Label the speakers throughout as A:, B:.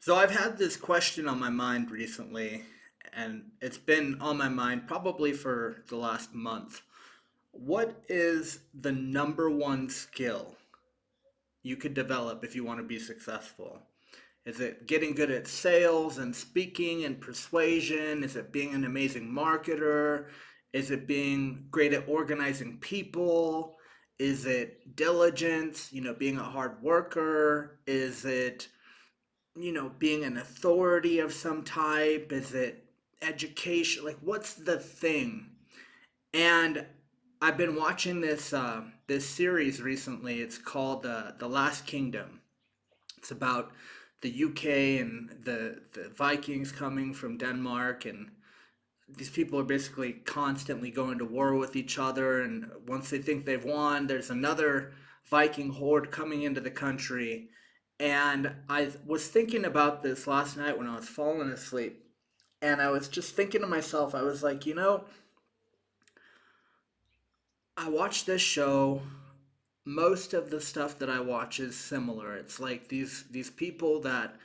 A: So I've had this question on my mind recently, and it's been on my mind probably for the last month. What is the number one skill you could develop if you want to be successful? Is it getting good at sales and speaking and persuasion? Is it being an amazing marketer? Is it being great at organizing people? Is it diligence, being a hard worker? Is it being an authority of some type? Is it education? Like, what's the thing? And I've been watching this series recently. It's called The Last Kingdom. It's about the UK and the Vikings coming from Denmark, and these people are basically constantly going to war with each other. And once they think they've won, there's another Viking horde coming into the country. And I was thinking about this last night when I was falling asleep. And I was just thinking to myself, I was like, I watch this show. Most of the stuff that I watch is similar. It's like these people that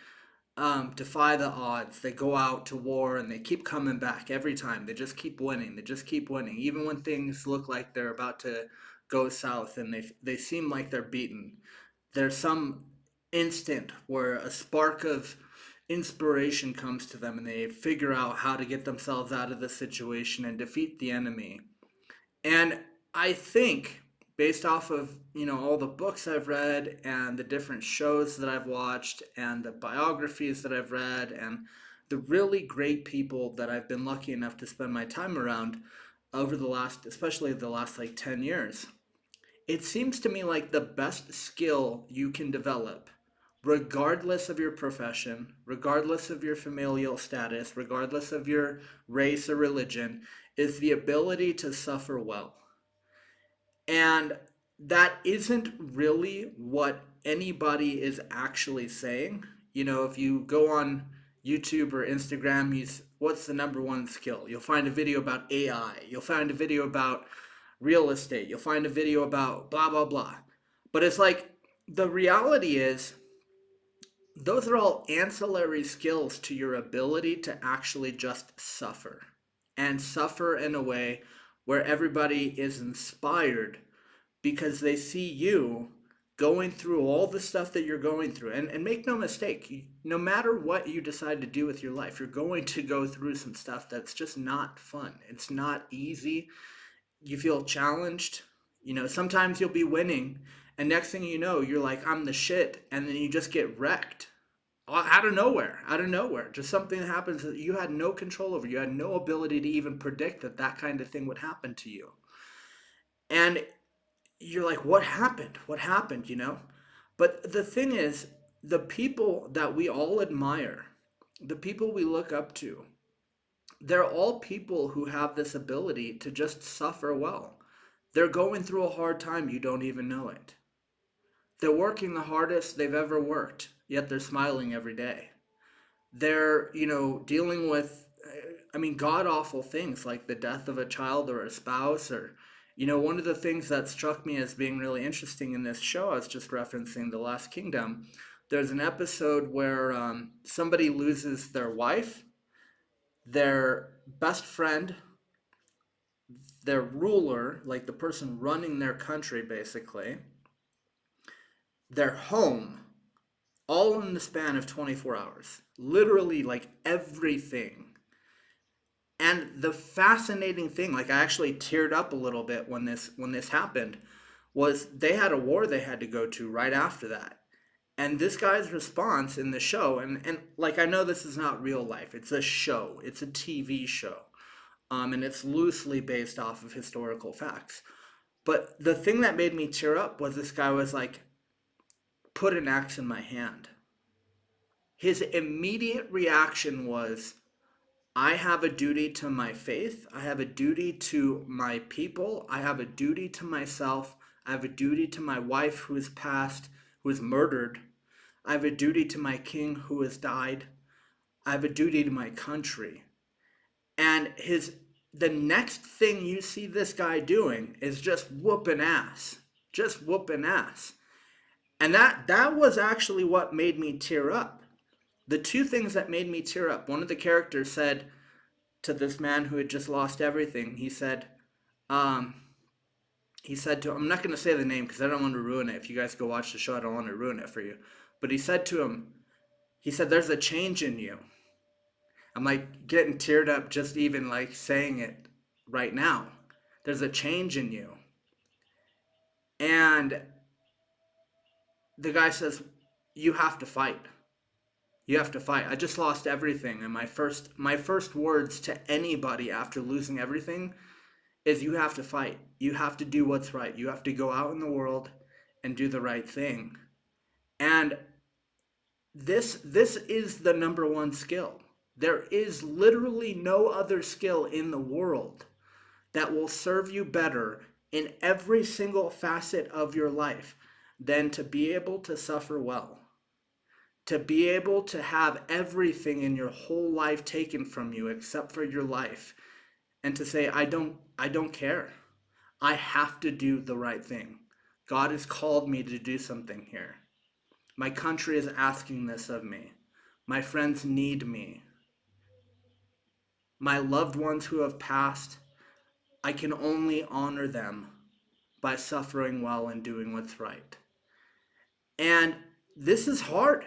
A: defy the odds. They go out to war and they keep coming back every time. They just keep winning. They just keep winning, even when things look like they're about to go south and they seem like they're beaten. There's some instant where a spark of inspiration comes to them and they figure out how to get themselves out of the situation and defeat the enemy. And I think, based off of all the books I've read and the different shows that I've watched and the biographies that I've read and the really great people that I've been lucky enough to spend my time around over the last, especially the last like 10 years, it seems to me like the best skill you can develop, regardless of your profession, regardless of your familial status, regardless of your race or religion, is the ability to suffer well. And that isn't really what anybody is actually saying. If you go on YouTube or Instagram, what's the number one skill? You'll find a video about AI. You'll find a video about real estate. You'll find a video about blah, blah, blah. But it's like the reality is, those are all ancillary skills to your ability to actually just suffer and suffer in a way where everybody is inspired because they see you going through all the stuff that you're going through. And make no mistake, no matter what you decide to do with your life, you're going to go through some stuff that's just not fun. It's not easy. You feel challenged. Sometimes you'll be winning, and next thing you know, you're like, I'm the shit. And then you just get wrecked out of nowhere, out of nowhere. Just something that happens that you had no control over. You had no ability to even predict that that kind of thing would happen to you. And you're like, what happened? What happened, But the thing is, the people that we all admire, the people we look up to, they're all people who have this ability to just suffer well. They're going through a hard time, you don't even know it. They're working the hardest they've ever worked, yet they're smiling every day. They're, dealing with, god awful things like the death of a child or a spouse. Or, one of the things that struck me as being really interesting in this show, I was just referencing The Last Kingdom. There's an episode where somebody loses their wife, their best friend, their ruler, like the person running their country basically, their home, all in the span of 24 hours. Literally, like everything. And the fascinating thing, like I actually teared up a little bit when this happened, was they had a war they had to go to right after that. And this guy's response in the show, and like I know this is not real life. It's a show. It's a TV show. And it's loosely based off of historical facts. But the thing that made me tear up was this guy was like, put an axe in my hand. His immediate reaction was, I have a duty to my faith. I have a duty to my people. I have a duty to myself. I have a duty to my wife who is passed, who is murdered. I have a duty to my king who has died. I have a duty to my country. And the next thing you see this guy doing is just whooping ass. Just whooping ass. And that was actually what made me tear up. The two things that made me tear up, one of the characters said to this man who had just lost everything, um, he said to him, I'm not going to say the name because I don't want to ruin it. If you guys go watch the show, I don't want to ruin it for you. But he said to him, he said, there's a change in you. I'm like getting teared up just even like saying it right now. There's a change in you. And the guy says, you have to fight. You have to fight. I just lost everything. And my first words to anybody after losing everything is you have to fight. You have to do what's right. You have to go out in the world and do the right thing. And this is the number one skill. There is literally no other skill in the world that will serve you better in every single facet of your life than to be able to suffer well, to be able to have everything in your whole life taken from you except for your life, and to say I don't care. I have to do the right thing. God has called me to do something here. My country is asking this of me. My friends need me. My loved ones who have passed, I can only honor them by suffering well and doing what's right. And this is hard.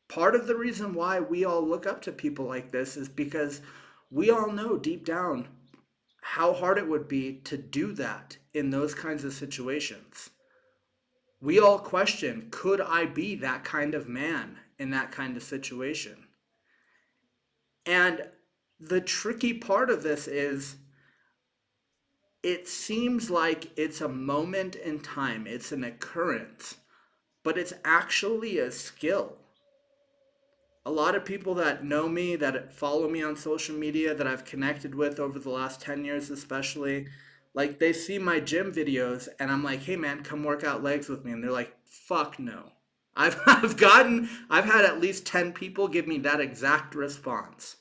A: Part of the reason why we all look up to people like this is because we all know deep down how hard it would be to do that in those kinds of situations. We all question, could I be that kind of man in that kind of situation? And the tricky part of this is it seems like it's a moment in time, it's an occurrence, but it's actually a skill. A lot of people that know me, that follow me on social media, that I've connected with over the last 10 years especially, like they see my gym videos and I'm like, hey man, come work out legs with me. And they're like, fuck no. I've had at least 10 people give me that exact response.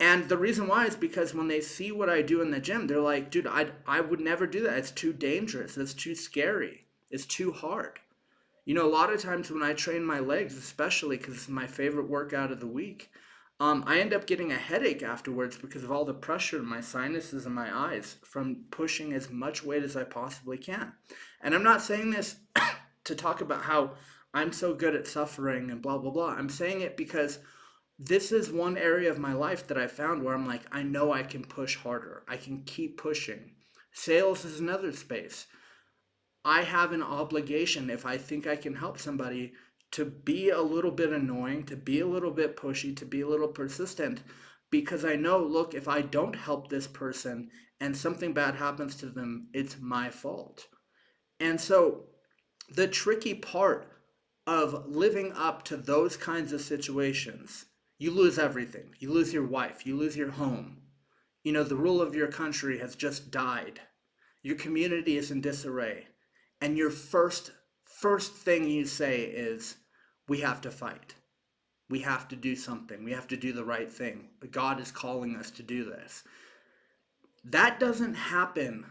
A: And the reason why is because when they see what I do in the gym, they're like, dude, I would never do that. It's too dangerous. It's too scary. It's too hard. A lot of times when I train my legs, especially because it's my favorite workout of the week, I end up getting a headache afterwards because of all the pressure in my sinuses and my eyes from pushing as much weight as I possibly can. And I'm not saying this to talk about how I'm so good at suffering and blah, blah, blah. I'm saying it because this is one area of my life that I found where I'm like, I know I can push harder. I can keep pushing. Sales is another space. I have an obligation if I think I can help somebody to be a little bit annoying, to be a little bit pushy, to be a little persistent because I know, look, if I don't help this person and something bad happens to them, it's my fault. And so the tricky part of living up to those kinds of situations, you lose everything. You lose your wife, you lose your home. The rule of your country has just died. Your community is in disarray. And your first thing you say is, we have to fight. We have to do something. We have to do the right thing. But God is calling us to do this. That doesn't happen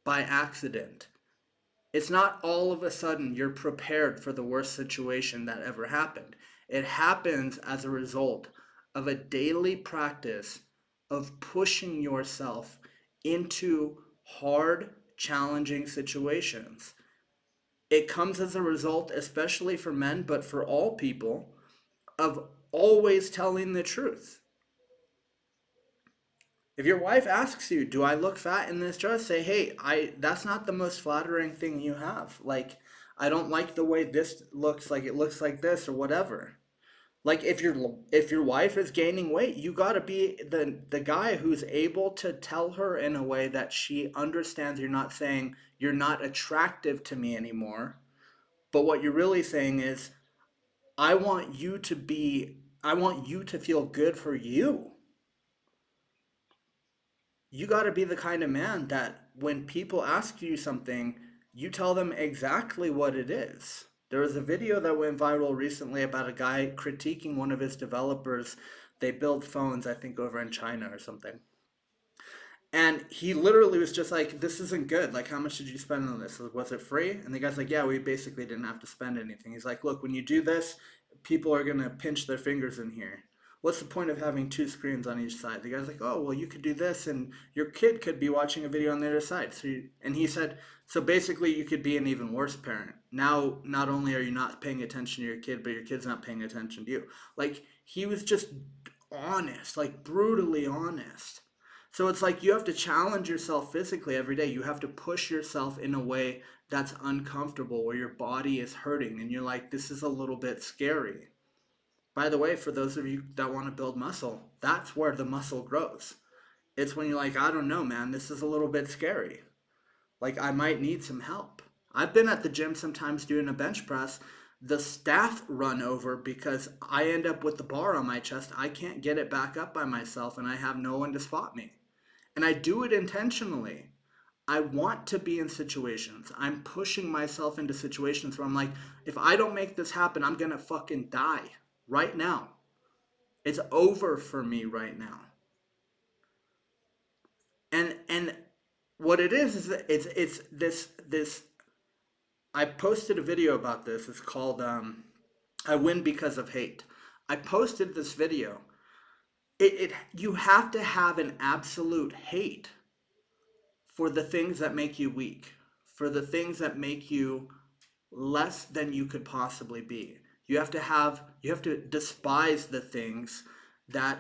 A: by accident. It's not all of a sudden you're prepared for the worst situation that ever happened. It happens as a result of a daily practice of pushing yourself into hard, challenging situations. It comes as a result, especially for men, but for all people, of always telling the truth. If your wife asks you, "Do I look fat in this dress?" Say, "Hey, I that's not the most flattering thing you have. Like, I don't like the way this looks, like it looks like this or whatever." Like if your wife is gaining weight, you got to be the guy who's able to tell her in a way that she understands. You're not saying you're not attractive to me anymore, but what you're really saying is I want you to feel good for you. You got to be the kind of man that when people ask you something, you tell them exactly what it is. There was a video that went viral recently about a guy critiquing one of his developers. They build phones, I think, over in China or something. And he literally was just like, this isn't good. Like, how much did you spend on this? Was it free? And the guy's like, yeah, we basically didn't have to spend anything. He's like, look, when you do this, people are gonna pinch their fingers in here. What's the point of having two screens on each side? The guy's like, oh, well, you could do this, and your kid could be watching a video on the other side. And he said, so basically, you could be an even worse parent. Now, not only are you not paying attention to your kid, but your kid's not paying attention to you. Like, he was just honest, like brutally honest. So it's like you have to challenge yourself physically every day. You have to push yourself in a way that's uncomfortable, where your body is hurting, and you're like, this is a little bit scary. By the way, for those of you that want to build muscle, that's where the muscle grows. It's when you're like, I don't know, man, this is a little bit scary. Like, I might need some help. I've been at the gym sometimes doing a bench press. The staff run over because I end up with the bar on my chest. I can't get it back up by myself, and I have no one to spot me. And I do it intentionally. I want to be in situations. I'm pushing myself into situations where I'm like, if I don't make this happen, I'm going to fucking die right now. It's over for me right now. And what it is that it's this I posted a video about this. It's called I Win Because of Hate. I posted this video. You have to have an absolute hate for the things that make you weak, for the things that make you less than you could possibly be. You have to despise the things that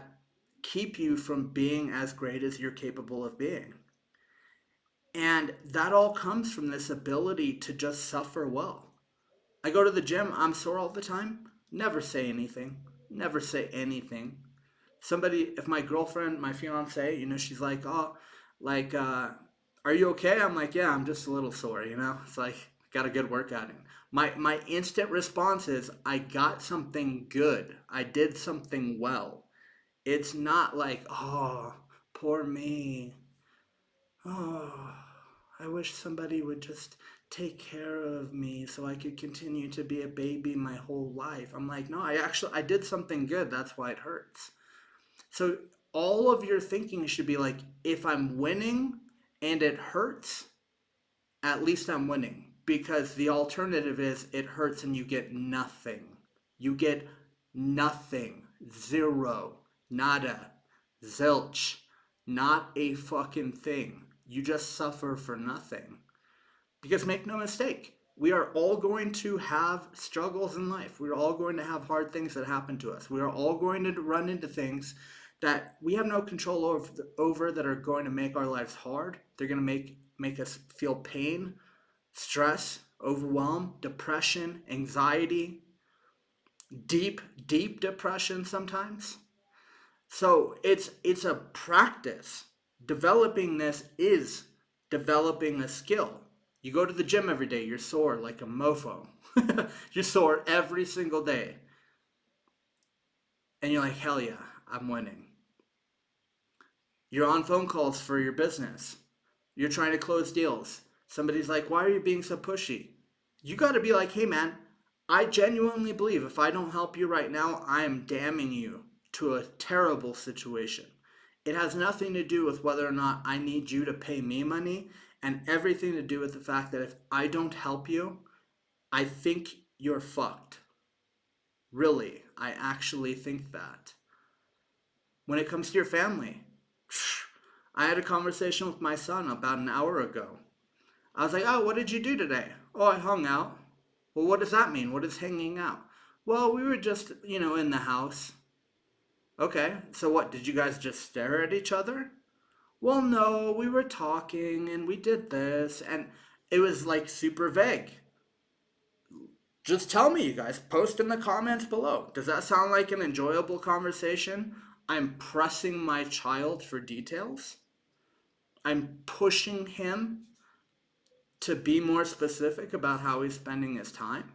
A: keep you from being as great as you're capable of being. And that all comes from this ability to just suffer well. I go to the gym, I'm sore all the time, never say anything, never say anything. Somebody, if my girlfriend, my fiance, she's like, oh, like, are you okay? I'm like, yeah, I'm just a little sore, It's like, got a good workout in. My instant response is, I got something good. I did something well. It's not like, oh, poor me. Oh, I wish somebody would just take care of me so I could continue to be a baby my whole life. I'm like, no, I did something good. That's why it hurts. So all of your thinking should be like, if I'm winning and it hurts, at least I'm winning. Because the alternative is it hurts and you get nothing. You get nothing. Zero. Nada. Zilch. Not a fucking thing. You just suffer for nothing. Because make no mistake, we are all going to have struggles in life. We're all going to have hard things that happen to us. We are all going to run into things that we have no control over that are going to make our lives hard. They're going to make us feel pain, stress, overwhelm, depression, anxiety, deep, deep depression sometimes. So it's a practice. Developing this is developing a skill. You go to the gym every day, you're sore like a mofo. You're sore every single day. And you're like, hell yeah, I'm winning. You're on phone calls for your business. You're trying to close deals. Somebody's like, why are you being so pushy? You got to be like, hey man, I genuinely believe if I don't help you right now, I am damning you to a terrible situation. It has nothing to do with whether or not I need you to pay me money, and everything to do with the fact that if I don't help you, I think you're fucked. Really, I actually think that. When it comes to your family, I had a conversation with my son about an hour ago. I was like, oh, what did you do today? Oh, I hung out. Well, what does that mean? What is hanging out? Well, we were just, in the house. Okay, so what, did you guys just stare at each other? Well, no, we were talking and we did this, and it was like super vague. Just tell me, you guys. Post in the comments below. Does that sound like an enjoyable conversation? I'm pressing my child for details. I'm pushing him to be more specific about how he's spending his time.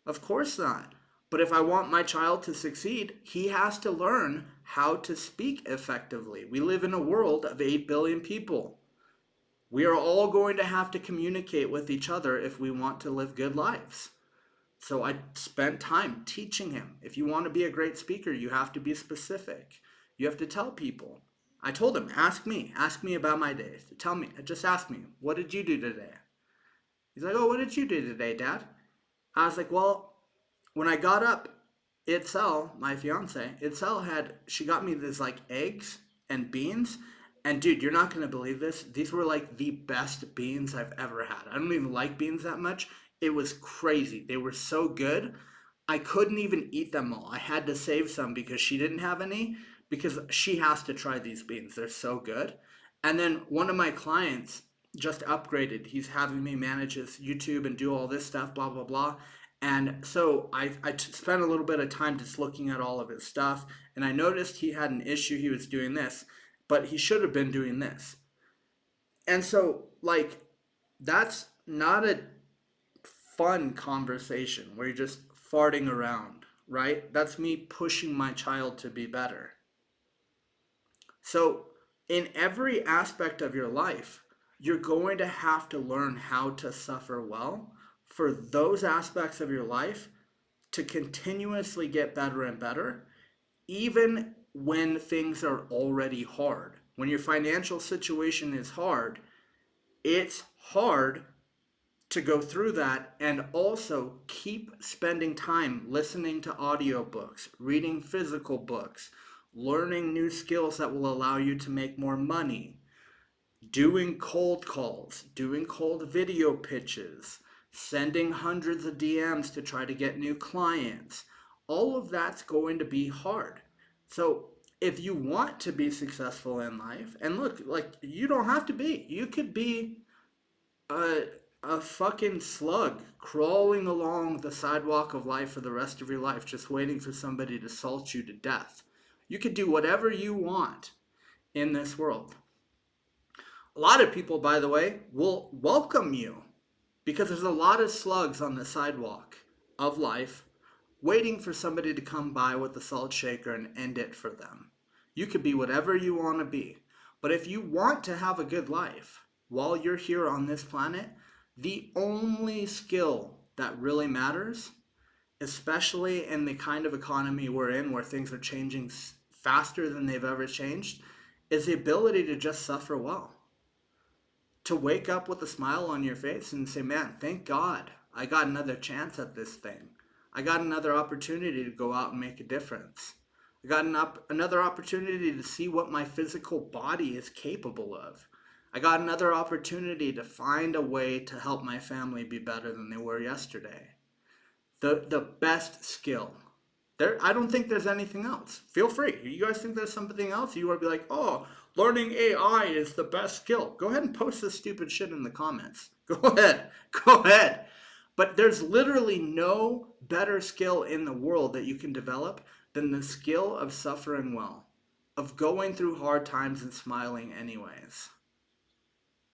A: Of course not. But if I want my child to succeed, he has to learn how to speak effectively. We live in a world of 8 billion people. We are all going to have to communicate with each other if we want to live good lives. So I spent time teaching him. If you want to be a great speaker, you have to be specific. You have to tell people. I told him, ask me about my day. Tell me, just ask me, what did you do today? He's like, oh, what did you do today, Dad? I was like, well, when I got up, Itzel, my fiance, Itzel she got me this like eggs and beans. And dude, you're not gonna believe this. These were like the best beans I've ever had. I don't even like beans that much. It was crazy. They were so good. I couldn't even eat them all. I had to save some because she didn't have any because she has to try these beans. They're so good. And then one of my clients just upgraded. He's having me manage his YouTube and do all this stuff, blah, blah, blah. And so spent a little bit of time just looking at all of his stuff. And I noticed he had an issue. He was doing this, but he should have been doing this. And so, like, that's not a fun conversation where you're just farting around, right? That's me pushing my child to be better. So, in every aspect of your life, you're going to have to learn how to suffer well for those aspects of your life to continuously get better and better, even when things are already hard. When your financial situation is hard, it's hard to go through that and also keep spending time listening to audiobooks, reading physical books, learning new skills that will allow you to make more money, doing cold calls, doing cold video pitches, sending hundreds of DMs to try to get new clients. All of that's going to be hard. So if you want to be successful in life, and look, like you don't have to be, you could be a a fucking slug crawling along the sidewalk of life for the rest of your life, just waiting for somebody to salt you to death. You could do whatever you want in this world. A lot of people, by the way, will welcome you because there's a lot of slugs on the sidewalk of life waiting for somebody to come by with a salt shaker and end it for them. You could be whatever you want to be. But if you want to have a good life while you're here on this planet, the only skill that really matters, especially in the kind of economy we're in where things are changing faster than they've ever changed, is the ability to just suffer well. To wake up with a smile on your face and say, man, thank God I got another chance at this thing. I got another opportunity to go out and make a difference. I got another opportunity to see what my physical body is capable of. I got another opportunity to find a way to help my family be better than they were yesterday. The best skill. I don't think there's anything else. Feel free. You guys think there's something else? You want to be like, oh, learning AI is the best skill. Go ahead and post this stupid shit in the comments. Go ahead. Go ahead. But there's literally no better skill in the world that you can develop than the skill of suffering well, of going through hard times and smiling anyways.